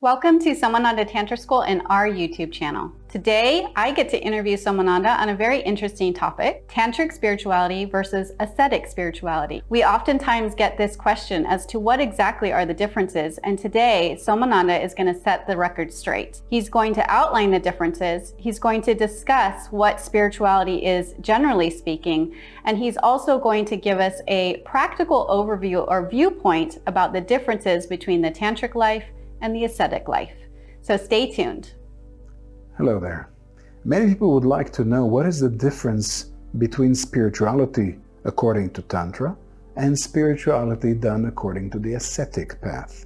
Welcome to Somananda Tantra School and our YouTube channel. Today, I get to interview Somananda on a very interesting topic, tantric spirituality versus ascetic spirituality. We oftentimes get this question as to what exactly are the differences, and today, Somananda is going to set the record straight. He's going to outline the differences, he's going to discuss what spirituality is generally speaking, and he's also going to give us a practical overview or viewpoint about the differences between the tantric life and the ascetic life. So stay tuned. Hello there. Many people would like to know what is the difference between spirituality according to Tantra and spirituality done according to the ascetic path.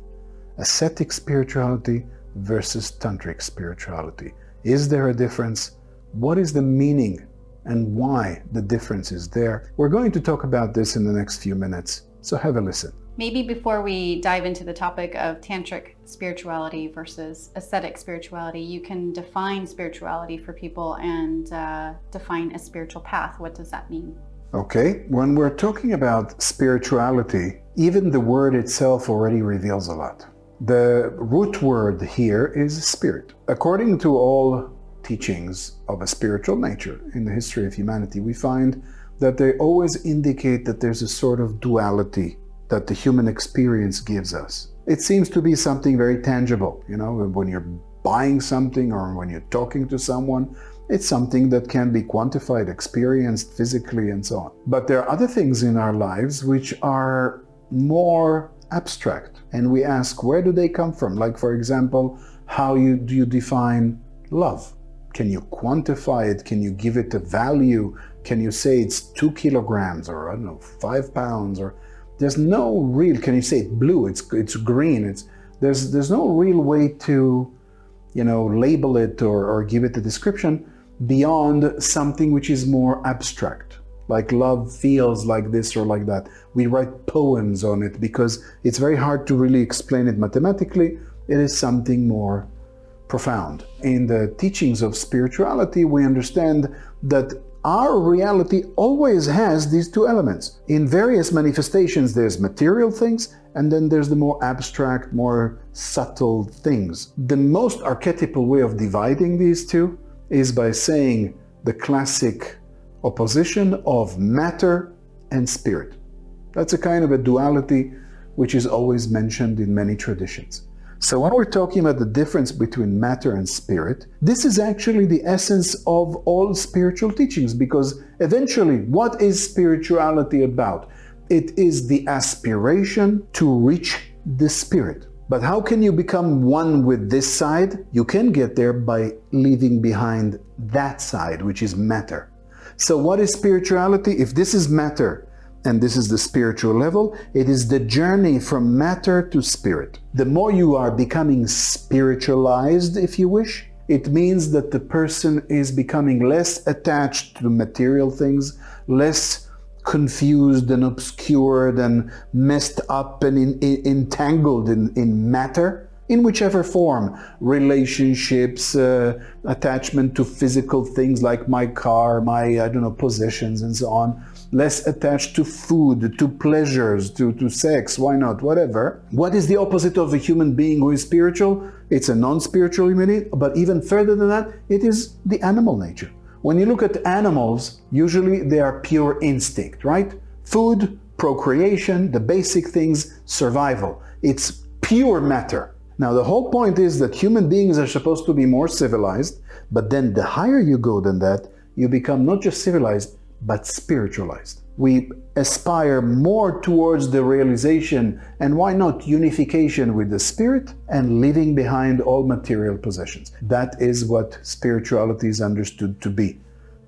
Ascetic spirituality versus tantric spirituality. Is there a difference? What is the meaning and why the difference is there? We're going to talk about this in the next few minutes, so have a listen. Maybe before we dive into the topic of tantric spirituality versus ascetic spirituality, you can define spirituality for people and define a spiritual path. What does that mean? Okay, when we're talking about spirituality, even the word itself already reveals a lot. The root word here is spirit. According to all teachings of a spiritual nature in the history of humanity, we find that they always indicate that there's a sort of duality that the human experience gives us. It seems to be something very tangible. You know, when you're buying something or when you're talking to someone, it's something that can be quantified, experienced physically and so on. But there are other things in our lives which are more abstract. And we ask, where do they come from? Like, for example, do you define love? Can you quantify it? Can you give it a value? Can you say it's 2 kilograms or, I don't know, 5 pounds? Or there's no real, can you say it's blue, it's green, there's no real way to, label it or give it a description beyond something which is more abstract. Like love feels like this or like that. We write poems on it because it's very hard to really explain it mathematically. It is something more profound. In the teachings of spirituality, we understand that our reality always has these two elements. In various manifestations, there's material things, and then there's the more abstract, more subtle things. The most archetypal way of dividing these two is by saying the classic opposition of matter and spirit. That's a kind of a duality which is always mentioned in many traditions. So when we're talking about the difference between matter and spirit, this is actually the essence of all spiritual teachings, because eventually, what is spirituality about? It is the aspiration to reach the spirit. But how can you become one with this side? You can get there by leaving behind that side, which is matter. So what is spirituality? If this is matter, and this is the spiritual level, it is the journey from matter to spirit. The more you are becoming spiritualized, if you wish, it means that the person is becoming less attached to material things, less confused and obscured and messed up and entangled in matter, in whichever form. Relationships, attachment to physical things like my car, my, possessions and so on. Less attached to food, to pleasures, to sex, why not, whatever. What is the opposite of a human being who is spiritual? It's a non-spiritual humanity, but even further than that, it is the animal nature. When you look at animals, usually they are pure instinct, right? Food, procreation, the basic things, survival. It's pure matter. Now, the whole point is that human beings are supposed to be more civilized, but then the higher you go than that, you become not just civilized, but spiritualized. We aspire more towards the realization, and why not unification with the spirit and leaving behind all material possessions. That is what spirituality is understood to be.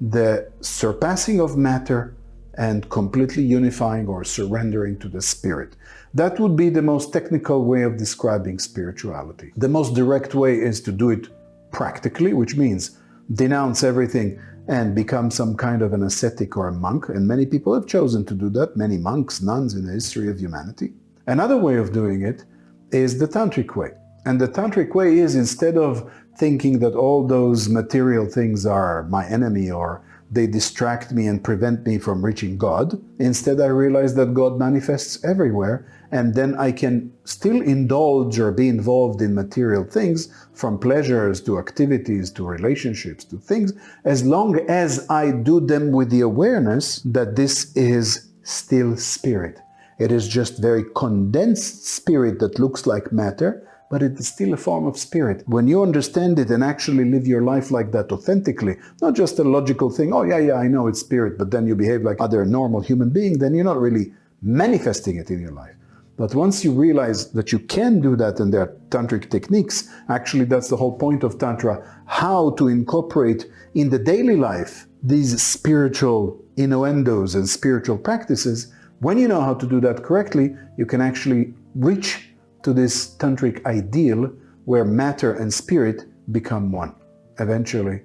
The surpassing of matter and completely unifying or surrendering to the spirit. That would be the most technical way of describing spirituality. The most direct way is to do it practically, which means denounce everything and become some kind of an ascetic or a monk. And many people have chosen to do that, many monks, nuns in the history of humanity. Another way of doing it is the tantric way. And the tantric way is, instead of thinking that all those material things are my enemy or they distract me and prevent me from reaching God. Instead, I realize that God manifests everywhere, and then I can still indulge or be involved in material things, from pleasures to activities to relationships to things, as long as I do them with the awareness that this is still spirit. It is just very condensed spirit that looks like matter, but it is still a form of spirit. When you understand it and actually live your life like that authentically, not just a logical thing, oh yeah, I know it's spirit, but then you behave like other normal human being, then you're not really manifesting it in your life. But once you realize that you can do that, and there are tantric techniques, actually that's the whole point of Tantra, how to incorporate in the daily life these spiritual innuendos and spiritual practices. When you know how to do that correctly, you can actually reach to this tantric ideal where matter and spirit become one. Eventually,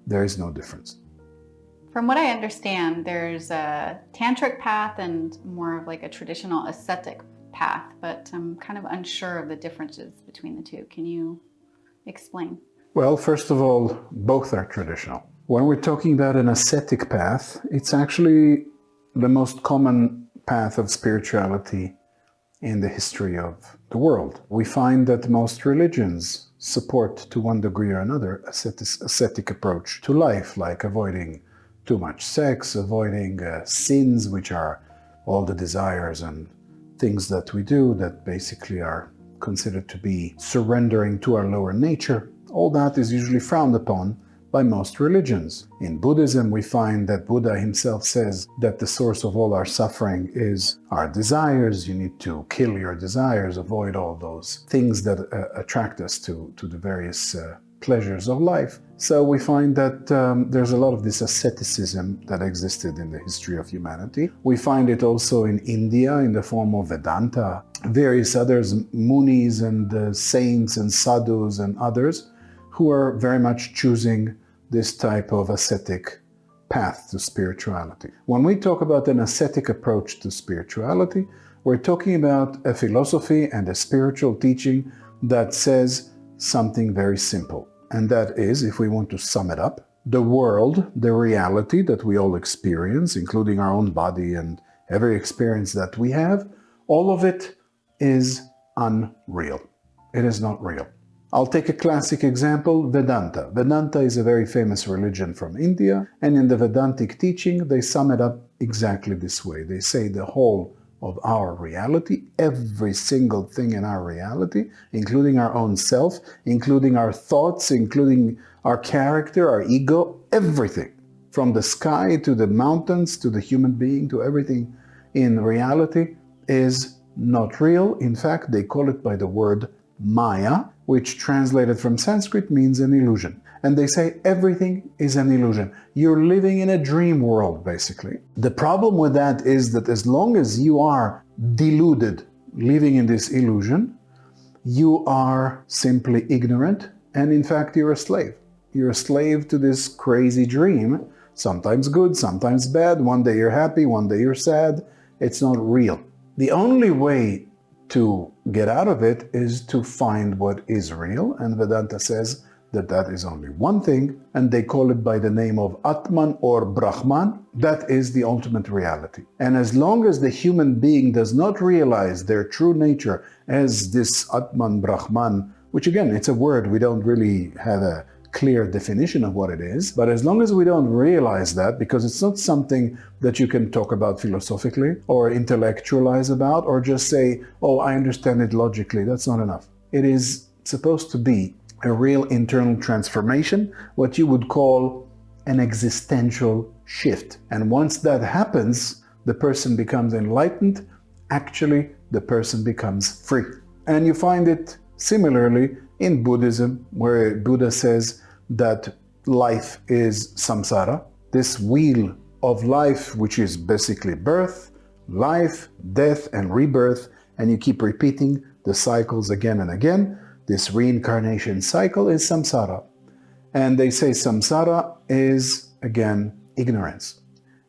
there is no difference. From what I understand, there's a tantric path and more of like a traditional ascetic path, but I'm kind of unsure of the differences between the two. Can you explain? Well, first of all, both are traditional. When we're talking about an ascetic path, it's actually the most common path of spirituality in the history of the world. We find that most religions support, to one degree or another, ascetic approach to life, like avoiding too much sex, avoiding sins, which are all the desires and things that we do that basically are considered to be surrendering to our lower nature. All that is usually frowned upon by most religions. In Buddhism, we find that Buddha himself says that the source of all our suffering is our desires. You need to kill your desires, avoid all those things that attract us to the various pleasures of life. So we find that there's a lot of this asceticism that existed in the history of humanity. We find it also in India in the form of Vedanta, various others, munis and saints and sadhus and others, who are very much choosing this type of ascetic path to spirituality. When we talk about an ascetic approach to spirituality, we're talking about a philosophy and a spiritual teaching that says something very simple. And that is, if we want to sum it up, the world, the reality that we all experience, including our own body and every experience that we have, all of it is unreal. It is not real. I'll take a classic example, Vedanta. Vedanta is a very famous religion from India, and in the Vedantic teaching, they sum it up exactly this way. They say the whole of our reality, every single thing in our reality, including our own self, including our thoughts, including our character, our ego, everything, from the sky to the mountains to the human being to everything in reality is not real. In fact, they call it by the word Maya, which translated from Sanskrit means an illusion. And they say everything is an illusion. You're living in a dream world, basically. The problem with that is that as long as you are deluded, living in this illusion, you are simply ignorant, and in fact, you're a slave. You're a slave to this crazy dream, sometimes good, sometimes bad. One day you're happy, one day you're sad. It's not real. The only way to get out of it is to find what is real, and Vedanta says that that is only one thing, and they call it by the name of Atman or Brahman. That is the ultimate reality. And as long as the human being does not realize their true nature as this Atman Brahman, which again, it's a word, we don't really have a clear definition of what it is, but as long as we don't realize that, because it's not something that you can talk about philosophically or intellectualize about or just say, oh, I understand it logically, that's not enough. It is supposed to be a real internal transformation, what you would call an existential shift. And once that happens, the person becomes enlightened. Actually, the person becomes free. And you find it similarly in Buddhism, where Buddha says that life is samsara, this wheel of life, which is basically birth, life, death, and rebirth, and you keep repeating the cycles again and again. This reincarnation cycle is samsara. And they say samsara is, again, ignorance.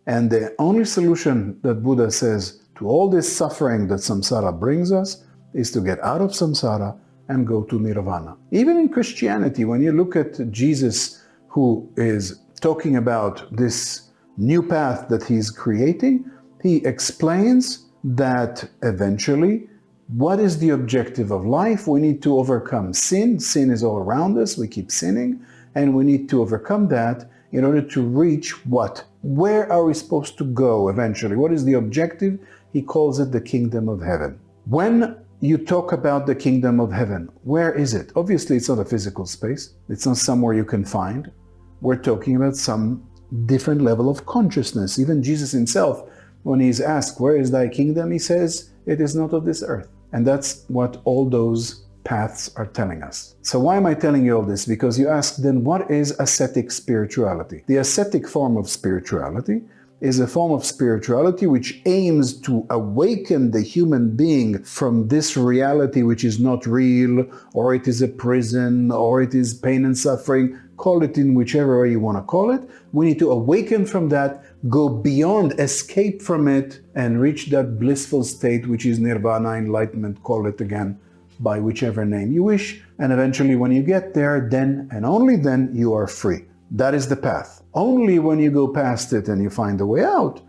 And the only solution that Buddha says to all this suffering that samsara brings us is to get out of samsara and go to nirvana. Even in Christianity, when you look at Jesus, who is talking about this new path that he's creating, he explains that eventually, what is the objective of life? We need to overcome sin. Sin is all around us. We keep sinning, and we need to overcome that in order to reach what? Where are we supposed to go eventually? What is the objective? He calls it the kingdom of heaven. When you talk about the kingdom of heaven, where is it? Obviously, it's not a physical space. It's not somewhere you can find. We're talking about some different level of consciousness. Even Jesus himself, when he's asked, where is thy kingdom? He says, it is not of this earth. And that's what all those paths are telling us. So why am I telling you all this? Because you ask, then what is ascetic spirituality? The ascetic form of spirituality is a form of spirituality which aims to awaken the human being from this reality which is not real, or it is a prison, or it is pain and suffering. Call it in whichever way you want to call it. We need to awaken from that, go beyond, escape from it, and reach that blissful state which is nirvana, enlightenment, call it again by whichever name you wish. And eventually when you get there, then and only then you are free. That is the path. Only when you go past it and you find a way out,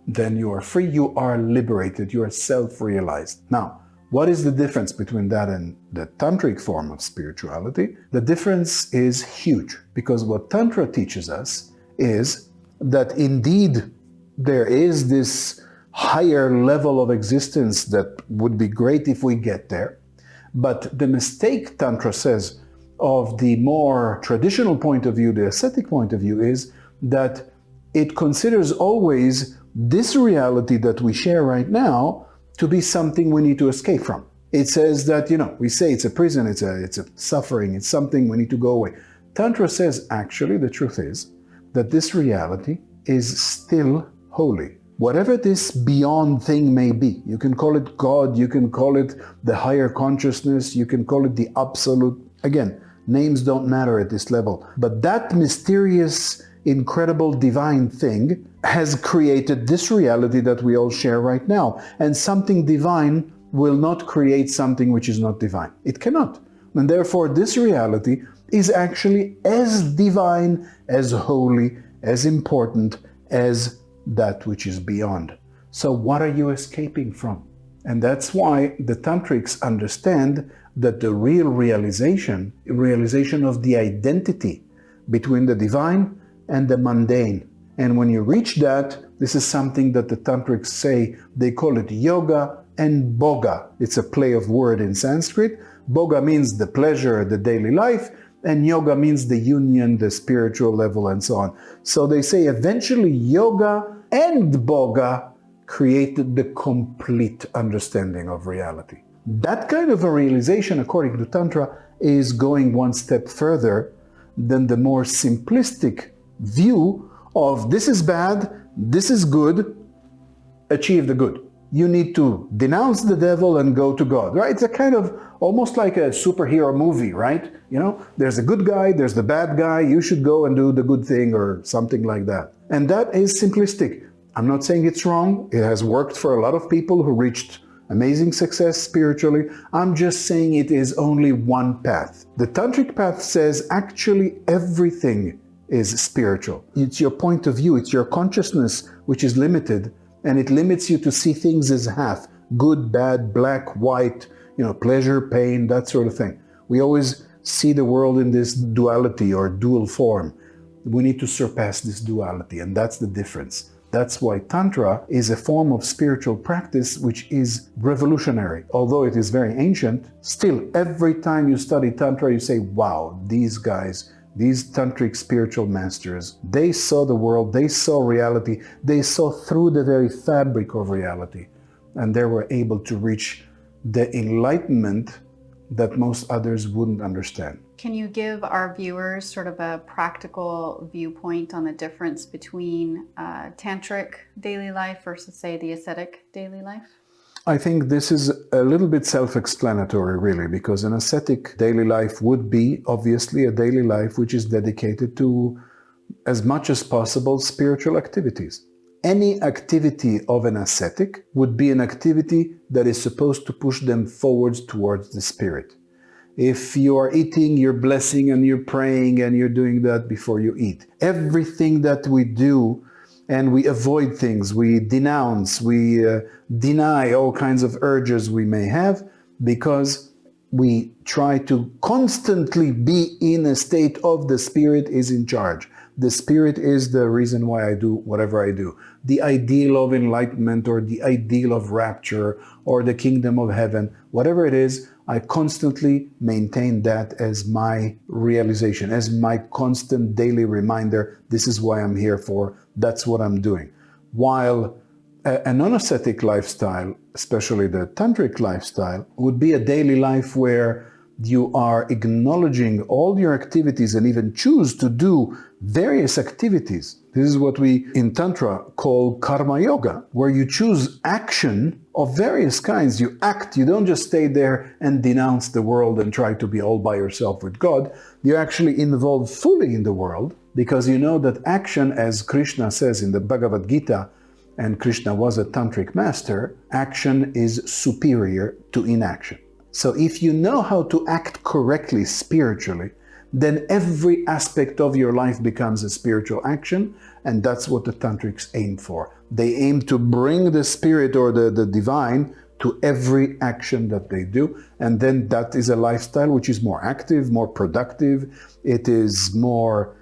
then you are free, you are liberated, you are self-realized. Now, what is the difference between that and the tantric form of spirituality? The difference is huge, because what Tantra teaches us is that indeed there is this higher level of existence that would be great if we get there. But the mistake, Tantra says, of the more traditional point of view, the ascetic point of view, is that it considers always this reality that we share right now to be something we need to escape from. It says that, we say it's a prison, it's a suffering, it's something we need to go away. Tantra says, actually, the truth is that this reality is still holy. Whatever this beyond thing may be, you can call it God, you can call it the higher consciousness, you can call it the absolute. Again, names don't matter at this level. But that mysterious, incredible, divine thing has created this reality that we all share right now. And something divine will not create something which is not divine. It cannot. And therefore, this reality is actually as divine, as holy, as important as that which is beyond. So what are you escaping from? And that's why the tantrics understand that the real realization of the identity between the divine and the mundane. And when you reach that, this is something that the tantrics say, they call it yoga and boga. It's a play of word in Sanskrit. Boga means the pleasure, the daily life, and yoga means the union, the spiritual level, and so on. So they say eventually yoga and boga created the complete understanding of reality. That kind of a realization, according to Tantra, is going one step further than the more simplistic view of this is bad, this is good, achieve the good. You need to denounce the devil and go to God, right? It's a kind of almost like a superhero movie, right? There's a good guy, there's the bad guy, you should go and do the good thing or something like that. And that is simplistic. I'm not saying it's wrong. It has worked for a lot of people who reached amazing success spiritually. I'm just saying it is only one path. The tantric path says actually everything is spiritual. It's your point of view, it's your consciousness which is limited, and it limits you to see things as half, good, bad, black, white, pleasure, pain, that sort of thing. We always see the world in this duality or dual form. We need to surpass this duality, and that's the difference. That's why Tantra is a form of spiritual practice which is revolutionary. Although it is very ancient, still every time you study Tantra, you say, wow, these guys, these tantric spiritual masters, they saw the world, they saw reality, they saw through the very fabric of reality, and they were able to reach the enlightenment that most others wouldn't understand. Can you give our viewers sort of a practical viewpoint on the difference between tantric daily life versus, say, the ascetic daily life? I think this is a little bit self-explanatory, really, because an ascetic daily life would be, obviously, a daily life which is dedicated to, as much as possible, spiritual activities. Any activity of an ascetic would be an activity that is supposed to push them forwards towards the spirit. If you are eating, you're blessing and you're praying and you're doing that before you eat. Everything that we do, and we avoid things, we denounce, we deny all kinds of urges we may have because we try to constantly be in a state of the Spirit is in charge. The Spirit is the reason why I do whatever I do. The ideal of enlightenment or the ideal of rapture or the kingdom of heaven, whatever it is, I constantly maintain that as my realization, as my constant daily reminder. This is why I'm here for. That's what I'm doing. While a non-ascetic lifestyle, especially the tantric lifestyle, would be a daily life where you are acknowledging all your activities and even choose to do various activities. This is what we in Tantra call karma yoga, where you choose action of various kinds. You act, you don't just stay there and denounce the world and try to be all by yourself with God. You're actually involved fully in the world because you know that action, as Krishna says in the Bhagavad Gita, and Krishna was a tantric master, action is superior to inaction. So if you know how to act correctly spiritually, then every aspect of your life becomes a spiritual action, and that's what the tantrics aim for. They aim to bring the spirit or the divine to every action that they do, and then that is a lifestyle which is more active, more productive, it is more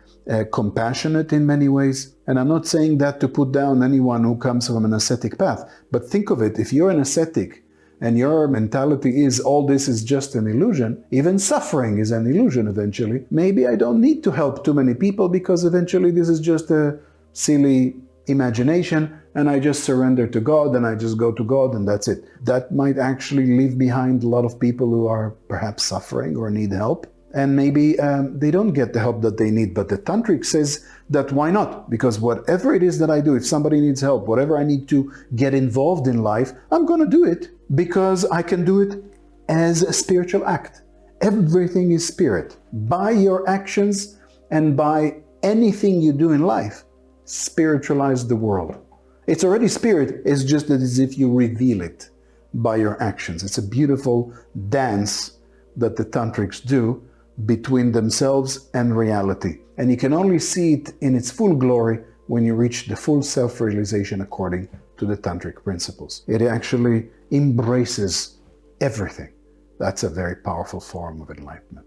compassionate in many ways. And I'm not saying that to put down anyone who comes from an ascetic path, but think of it, if you're an ascetic and your mentality is all this is just an illusion, even suffering is an illusion eventually. Maybe I don't need to help too many people because eventually this is just a silly imagination and I just surrender to God and I just go to God and that's it. That might actually leave behind a lot of people who are perhaps suffering or need help. And maybe they don't get the help that they need. But the tantric says that why not? Because whatever it is that I do, if somebody needs help, whatever I need to get involved in life, I'm going to do it because I can do it as a spiritual act. Everything is spirit. By your actions and by anything you do in life, spiritualize the world. It's already spirit, it's just that as if you reveal it by your actions. It's a beautiful dance that the tantrics do between themselves and reality. And you can only see it in its full glory when you reach the full self-realization according to the tantric principles. It actually embraces everything. That's a very powerful form of enlightenment.